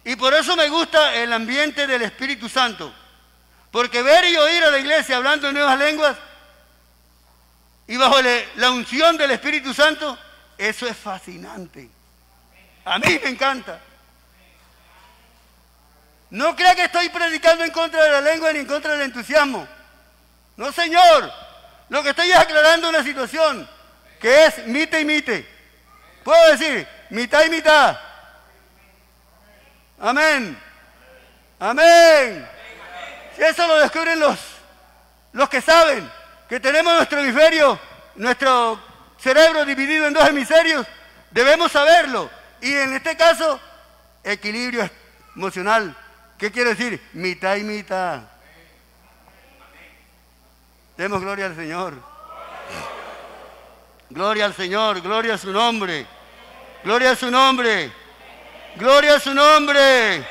Y por eso me gusta el ambiente del Espíritu Santo. Porque ver y oír a la iglesia hablando en nuevas lenguas y bajo la unción del Espíritu Santo, eso es fascinante. A mí me encanta. No crea que estoy predicando en contra de la lengua ni en contra del entusiasmo. No, Señor. Lo que estoy es aclarando una situación que es mite y mite. Puedo decir mitad y mitad. Amén. Amén. Si eso lo descubren los que saben que tenemos nuestro hemisferio, nuestro cerebro dividido en dos hemisferios, debemos saberlo. Y en este caso, equilibrio emocional. ¿Qué quiere decir? Mitad y mitad. Demos gloria al Señor. Gloria al Señor, gloria a su nombre. Gloria a su nombre. Gloria a su nombre.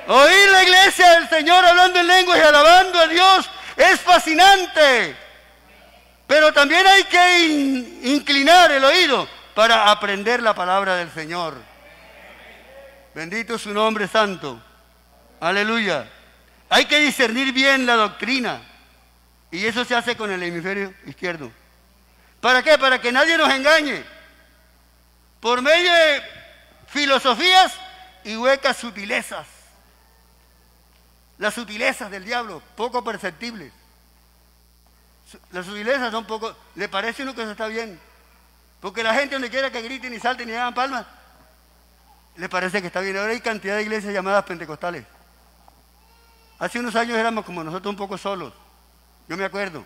Oír la iglesia del Señor hablando en lenguas y alabando a Dios es fascinante. Pero también hay que inclinar el oído para aprender la palabra del Señor. Bendito su nombre santo. Aleluya. Hay que discernir bien la doctrina. Y eso se hace con el hemisferio izquierdo. ¿Para qué? Para que nadie nos engañe. Por medio de filosofías y huecas sutilezas. Las sutilezas del diablo, poco perceptibles. Las sutilezas son poco... ¿Le parece a uno que eso está bien? Porque la gente donde quiera que griten y salten y hagan palmas, le parece que está bien. Ahora hay cantidad de iglesias llamadas pentecostales. Hace unos años éramos como nosotros un poco solos. Yo me acuerdo.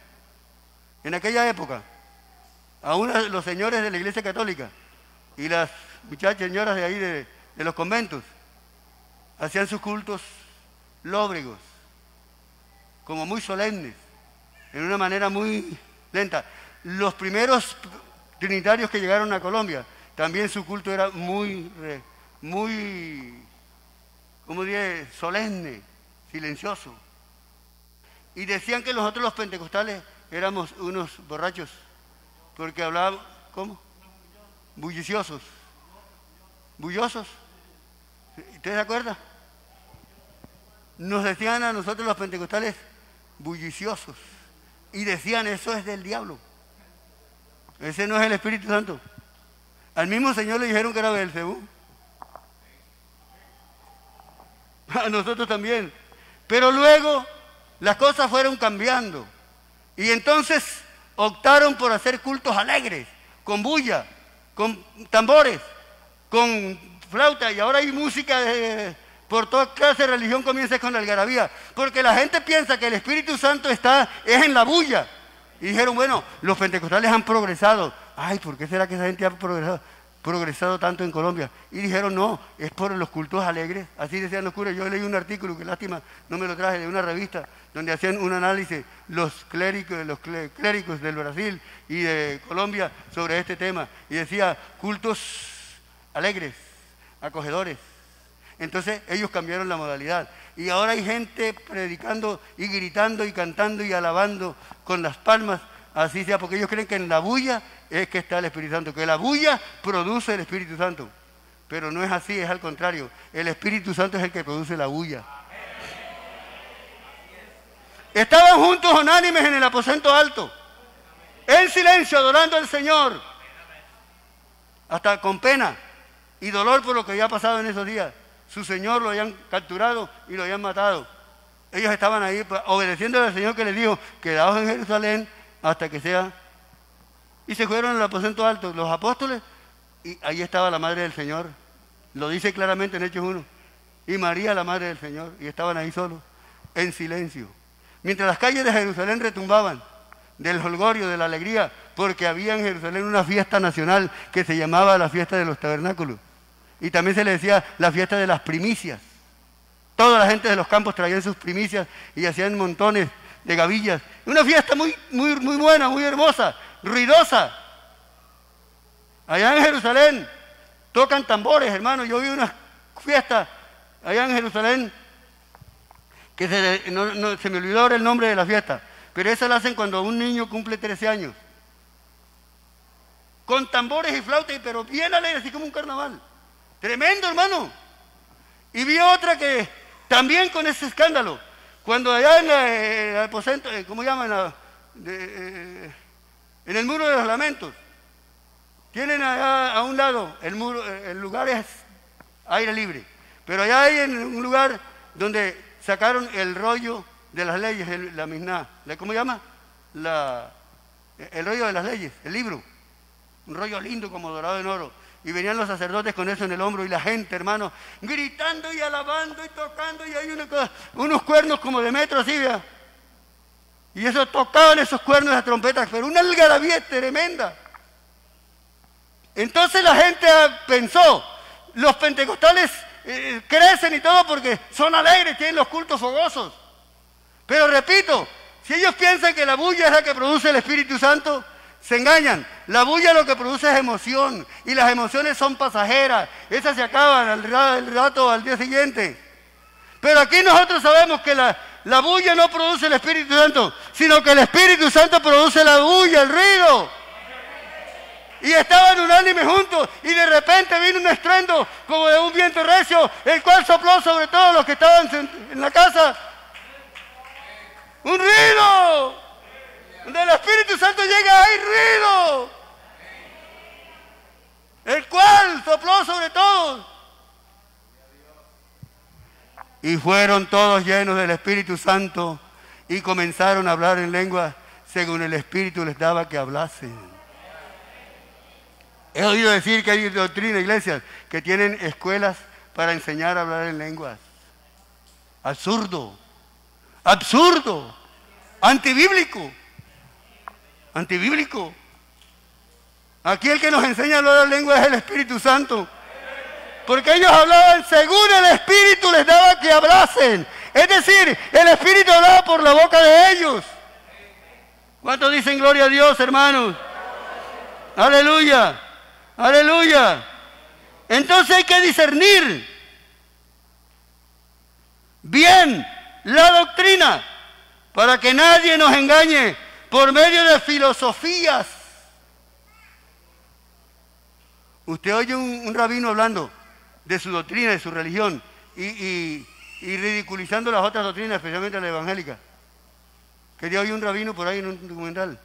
En aquella época, aún los señores de la iglesia católica y las muchachas señoras de ahí de los conventos hacían sus cultos lóbregos, como muy solemnes, en una manera muy lenta. Los primeros trinitarios que llegaron a Colombia, también su culto era muy, ¿cómo diré? Solemne, silencioso. Y decían que nosotros los pentecostales éramos unos borrachos, porque hablábamos, ¿cómo? Bulliciosos. ¿Bullosos? ¿Usted se acuerda? Nos decían a nosotros los pentecostales bulliciosos. Y decían, eso es del diablo. Ese no es el Espíritu Santo. Al mismo Señor le dijeron que era Beelzebú. A nosotros también. Pero luego las cosas fueron cambiando. Y entonces optaron por hacer cultos alegres, con bulla, con tambores, con flauta. Y ahora hay música por toda clase de religión, comienza con la algarabía. Porque la gente piensa que el Espíritu Santo es en la bulla. Y dijeron, bueno, los pentecostales han progresado. Ay, ¿por qué será que esa gente ha progresado tanto en Colombia? Y dijeron, no, es por los cultos alegres. Así decían los curas. Yo leí un artículo, que lástima, no me lo traje, de una revista, donde hacían un análisis los clérigos del Brasil y de Colombia sobre este tema. Y decía, cultos alegres, acogedores. Entonces ellos cambiaron la modalidad. Y ahora hay gente predicando y gritando y cantando y alabando con las palmas, así sea, porque ellos creen que en la bulla es que está el Espíritu Santo, que la bulla produce el Espíritu Santo. Pero no es así, es al contrario. El Espíritu Santo es el que produce la bulla. Estaban juntos unánimes en el aposento alto, en silencio, adorando al Señor, hasta con pena y dolor por lo que había pasado en esos días. Su Señor lo habían capturado y lo habían matado. Ellos estaban ahí obedeciendo al Señor, que les dijo, quedaos en Jerusalén hasta que sea. Y se fueron al aposento alto los apóstoles, y ahí estaba la madre del Señor. Lo dice claramente en Hechos 1. Y María, la madre del Señor. Y estaban ahí solos, en silencio. Mientras las calles de Jerusalén retumbaban del jolgorio, de la alegría, porque había en Jerusalén una fiesta nacional que se llamaba la fiesta de los tabernáculos. Y también se le decía la fiesta de las primicias. Toda la gente de los campos traían sus primicias y hacían montones de gavillas. Una fiesta muy buena, muy hermosa, ruidosa. Allá en Jerusalén tocan tambores, hermano. Yo vi una fiesta allá en Jerusalén que se me olvidó ahora el nombre de la fiesta, pero esa la hacen cuando un niño cumple 13 años. Con tambores y flautas, pero bien alegre, así como un carnaval. Tremendo, hermano. Y vi otra que también con ese escándalo, cuando allá en el aposento, ¿cómo llaman? En el muro de los lamentos, tienen allá a un lado, el lugar es aire libre, pero allá hay un lugar donde sacaron el rollo de las leyes, la Misná, ¿cómo llama? El rollo de las leyes, el libro, un rollo lindo como dorado en oro. Y venían los sacerdotes con eso en el hombro y la gente, hermano, gritando y alabando y tocando, y hay unos cuernos como de metro así, ¿vea? Y eso tocaban esos cuernos de las trompetas, pero una algarabía tremenda. Entonces la gente pensó, los pentecostales crecen y todo porque son alegres, tienen los cultos fogosos. Pero repito, si ellos piensan que la bulla es la que produce el Espíritu Santo, se engañan. La bulla lo que produce es emoción, y las emociones son pasajeras, esas se acaban al rato, al día siguiente. Pero aquí nosotros sabemos que la bulla no produce el Espíritu Santo, sino que el Espíritu Santo produce la bulla, el ruido. Y estaban unánimes juntos, y de repente vino un estruendo como de un viento recio, el cual sopló sobre todos los que estaban en la casa. ¡Un ruido! Donde el Espíritu Santo llega, hay ruido, el cual sopló sobre todos. Y fueron todos llenos del Espíritu Santo y comenzaron a hablar en lenguas según el Espíritu les daba que hablasen. He oído decir que hay doctrina, iglesias, que tienen escuelas para enseñar a hablar en lenguas. Absurdo, absurdo, antibíblico. Antibíblico. Aquí el que nos enseña a hablar en lengua es el Espíritu Santo. Porque ellos hablaban según el Espíritu les daba que hablasen. Es decir, el Espíritu hablaba por la boca de ellos. ¿Cuántos dicen gloria a Dios, hermanos? Aleluya, aleluya. Entonces hay que discernir bien la doctrina. para que nadie nos engañe por medio de filosofías. Usted oye un rabino hablando de su doctrina, de su religión, y ridiculizando las otras doctrinas, especialmente la evangélica. Que día oí un rabino por ahí en un documental.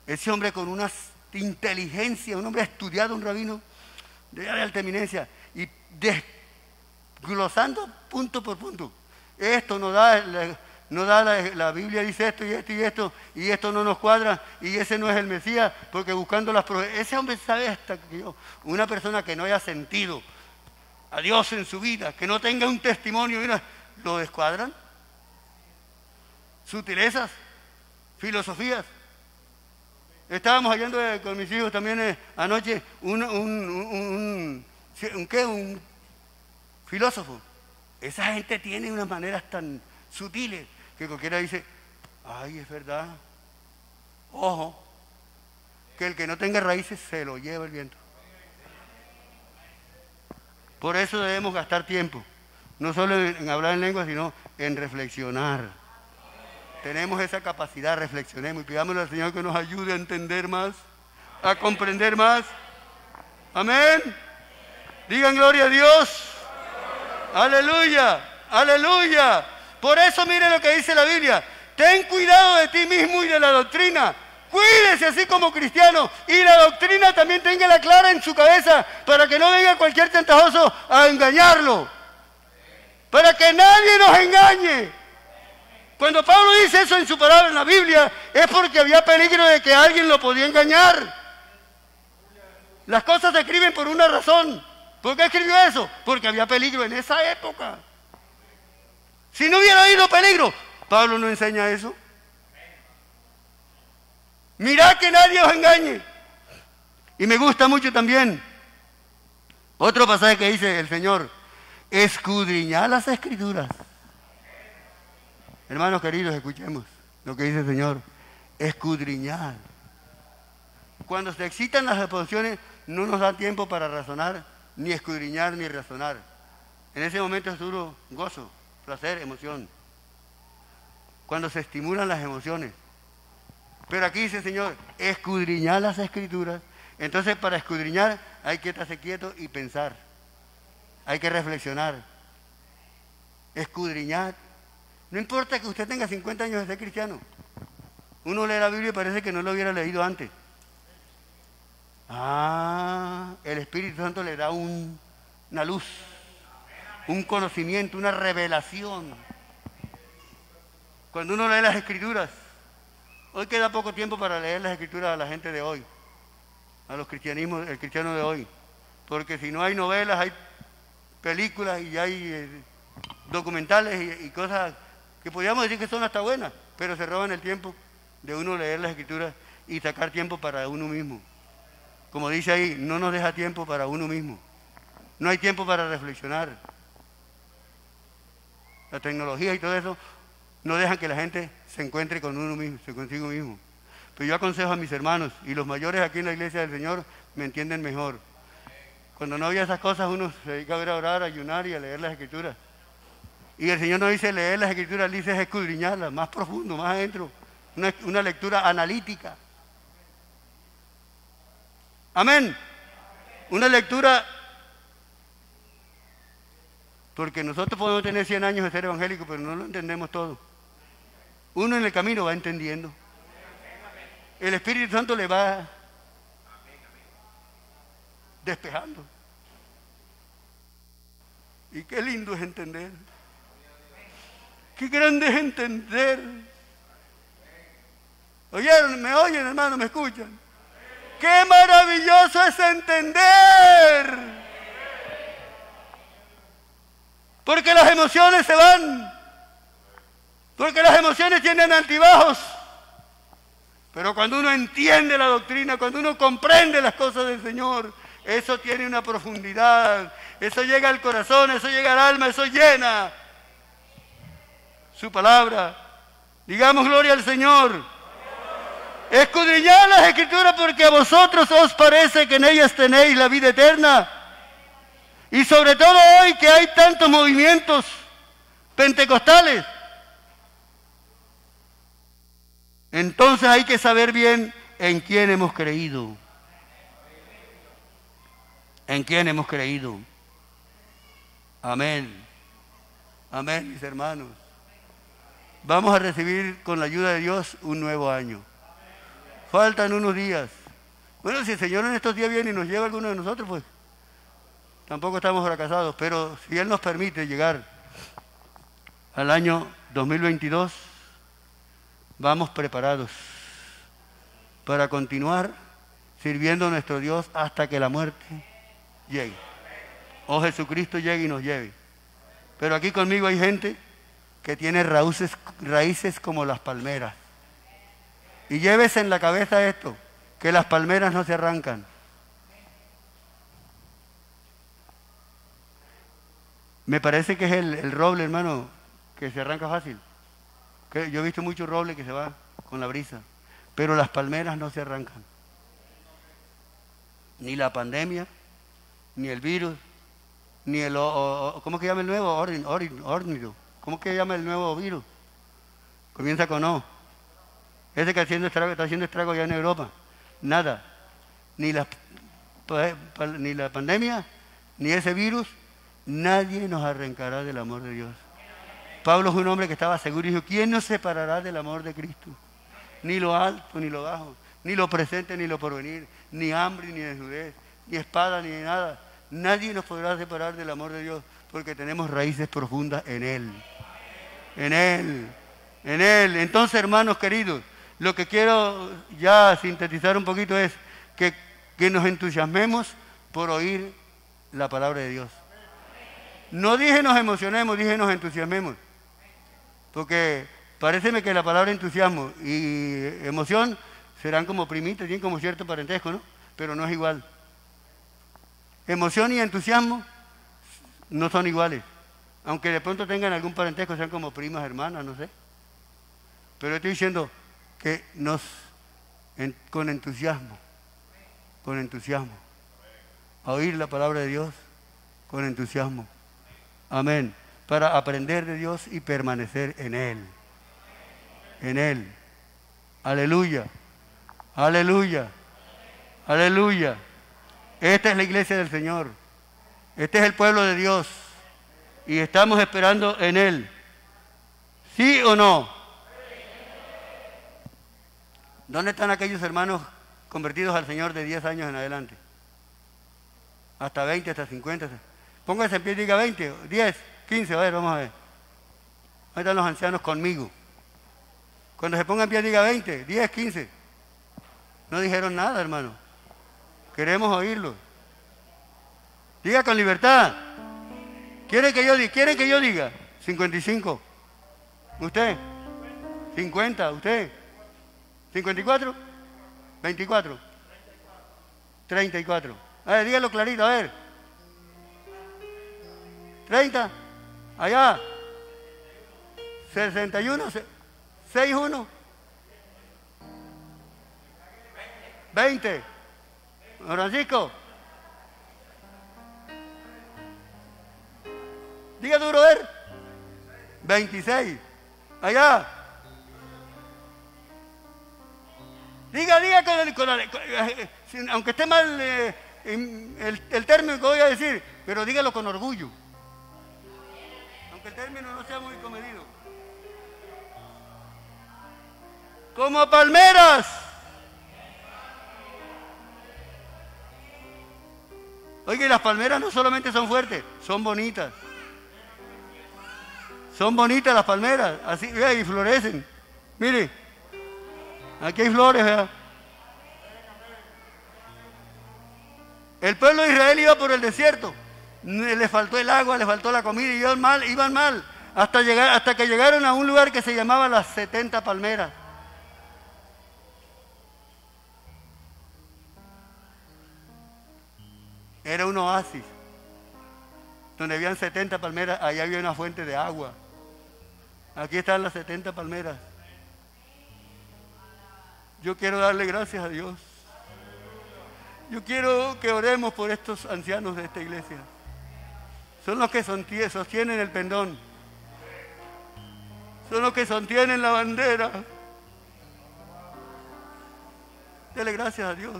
Ese hombre con una inteligencia, un hombre estudiado, un rabino de alta eminencia, y desglosando punto por punto. Esto no da la Biblia dice esto y esto y esto, y esto no nos cuadra, y ese no es el Mesías, porque buscando las pruebas. Ese hombre sabe hasta que yo, una persona que no haya sentido a Dios en su vida, que no tenga un testimonio, mira, lo descuadran. Sutilezas, filosofías. Estábamos hallando con mis hijos también anoche un filósofo. Esa gente tiene unas maneras tan sutiles que cualquiera dice, ay, es verdad. Ojo, que el que no tenga raíces se lo lleva el viento. Por eso debemos gastar tiempo, no solo en hablar en lengua, sino en reflexionar. Tenemos esa capacidad, reflexionemos y pidámosle al Señor que nos ayude a entender más, a comprender más. Amén. Digan gloria a Dios. Aleluya, aleluya. Por eso miren lo que dice la Biblia. Ten cuidado de ti mismo y de la doctrina. Cuídese así como cristiano. Y la doctrina también téngala clara en su cabeza para que no venga cualquier tentajoso a engañarlo. Para que nadie nos engañe. Cuando Pablo dice eso en su palabra en la Biblia, es porque había peligro de que alguien lo podía engañar. Las cosas se escriben por una razón. ¿Por qué escribió eso? Porque había peligro en esa época. Si no hubiera habido peligro, Pablo no enseña eso. Mirad que nadie os engañe. Y me gusta mucho también otro pasaje que dice el Señor, escudriñad las Escrituras. Hermanos queridos, escuchemos lo que dice el Señor, escudriñad. Cuando se excitan las emociones, no nos da tiempo para razonar, ni escudriñar, ni razonar. En ese momento es duro gozo, placer, emoción. Cuando se estimulan las emociones. Pero aquí dice el Señor, escudriñad las Escrituras. Entonces para escudriñar hay que estarse quieto y pensar. Hay que reflexionar. Escudriñar. No importa que usted tenga 50 años de ser cristiano. Uno lee la Biblia y parece que no lo hubiera leído antes. El Espíritu Santo le da una luz, un conocimiento, una revelación. Cuando uno lee las Escrituras, hoy queda poco tiempo para leer las Escrituras a la gente de hoy, a los cristianismos, el cristiano de hoy. Porque si no hay novelas, hay películas y hay documentales y cosas que podríamos decir que son hasta buenas, pero se roban el tiempo de uno leer las Escrituras y sacar tiempo para uno mismo. Como dice ahí, no nos deja tiempo para uno mismo. No hay tiempo para reflexionar. La tecnología y todo eso no dejan que la gente se encuentre con uno mismo, consigo mismo. Pero yo aconsejo a mis hermanos, y los mayores aquí en la iglesia del Señor me entienden mejor. Cuando no había esas cosas, uno se dedica a orar, a ayunar y a leer las Escrituras. Y el Señor no dice leer las Escrituras, dice escudriñarlas, más profundo, más adentro. Una lectura analítica. Amén. Una lectura, porque nosotros podemos tener 100 años de ser evangélicos, pero no lo entendemos todo. Uno en el camino va entendiendo. El Espíritu Santo le va despejando. Y qué lindo es entender. Qué grande es entender. ¿Oyeron? ¿Me oyen, hermano? ¿Me escuchan? ¡Qué maravilloso es entender! Porque las emociones se van. Porque las emociones tienen altibajos. Pero cuando uno entiende la doctrina, cuando uno comprende las cosas del Señor, eso tiene una profundidad. Eso llega al corazón, eso llega al alma, eso llena su palabra. Digamos gloria al Señor. Escudriñad las Escrituras porque a vosotros os parece que en ellas tenéis la vida eterna. Y sobre todo hoy que hay tantos movimientos pentecostales. Entonces hay que saber bien en quién hemos creído. En quién hemos creído. Amén. Amén, mis hermanos. Vamos a recibir con la ayuda de Dios un nuevo año. Faltan unos días. Bueno, si el Señor en estos días viene y nos lleva a alguno de nosotros, pues tampoco estamos fracasados. Pero si Él nos permite llegar al año 2022, vamos preparados para continuar sirviendo a nuestro Dios hasta que la muerte llegue. O Jesucristo llegue y nos lleve. Pero aquí conmigo hay gente que tiene raíces como las palmeras. Y llévese en la cabeza esto, que las palmeras no se arrancan. Me parece que es el roble, hermano, que se arranca fácil. Que yo he visto mucho roble que se va con la brisa, pero las palmeras no se arrancan. Ni la pandemia, ni el virus, ni el... ¿cómo que llama el nuevo? Órnido. ¿Cómo que llama el nuevo virus? Comienza con O. Ese que está haciendo estrago ya en Europa. Nada. Ni la pandemia, ni ese virus, nadie nos arrancará del amor de Dios. Pablo es un hombre que estaba seguro y dijo, ¿quién nos separará del amor de Cristo? Ni lo alto, ni lo bajo, ni lo presente, ni lo porvenir, ni hambre, ni desnudez, ni espada, ni nada. Nadie nos podrá separar del amor de Dios porque tenemos raíces profundas en Él. En Él. En Él. Entonces, hermanos queridos, lo que quiero ya sintetizar un poquito es que nos entusiasmemos por oír la palabra de Dios. No dije nos emocionemos, dije nos entusiasmemos. Porque paréceme que la palabra entusiasmo y emoción serán como primitas, tienen como cierto parentesco, ¿no? Pero no es igual. Emoción y entusiasmo no son iguales. Aunque de pronto tengan algún parentesco, sean como primas, hermanas, no sé. Pero estoy diciendo que con entusiasmo, a oír la palabra de Dios con entusiasmo. Amén. Para aprender de Dios y permanecer en Él. En Él. Aleluya. Aleluya. Aleluya. Esta es la iglesia del Señor. Este es el pueblo de Dios. Y estamos esperando en Él. ¿Sí o no? ¿Dónde están aquellos hermanos convertidos al Señor de 10 años en adelante? Hasta 20, hasta 50. Pónganse en pie y diga 20, 10, 15, a ver, vamos a ver. Ahí están los ancianos conmigo. Cuando se pongan en pie diga 20, 10, 15. No dijeron nada, hermano. Queremos oírlo. Diga con libertad. ¿Quieren que yo diga? 55. ¿Usted? 50. ¿Usted? 54. 24. 34. A ver, dígalo clarito, a ver. 30. Allá. 61. 61. 20. Francisco. Diga duro, a ver. 26. Allá. Diga aunque esté mal el término que voy a decir, pero dígalo con orgullo. Aunque el término no sea muy comedido. Como palmeras. Oye, las palmeras no solamente son fuertes, son bonitas. Son bonitas las palmeras, así, vea, y florecen. Mire, aquí hay flores, vea. El pueblo de Israel iba por el desierto, le faltó el agua, le faltó la comida, y iban mal, hasta que llegaron a un lugar que se llamaba las 70 palmeras. Era un oasis, donde habían 70 palmeras, allá había una fuente de agua. Aquí están las 70 palmeras. Yo quiero darle gracias a Dios. Yo quiero que oremos por estos ancianos de esta iglesia. Son los que sostienen el pendón. Son los que sostienen la bandera. Dele gracias a Dios.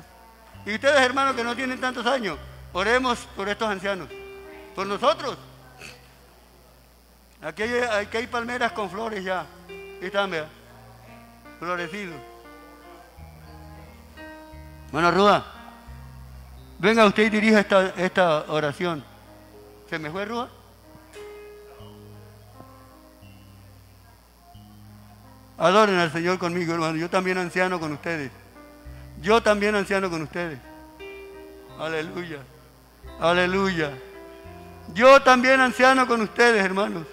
Y ustedes, hermanos, que no tienen tantos años, oremos por estos ancianos, por nosotros. Aquí hay palmeras con flores ya. Aquí están, vea, florecidos. Bueno, Rúa, venga usted y dirija esta oración. ¿Se me fue, Rúa? Adoren al Señor conmigo, hermano. Yo también anciano con ustedes. Yo también anciano con ustedes. Aleluya. Aleluya. Yo también anciano con ustedes, hermanos.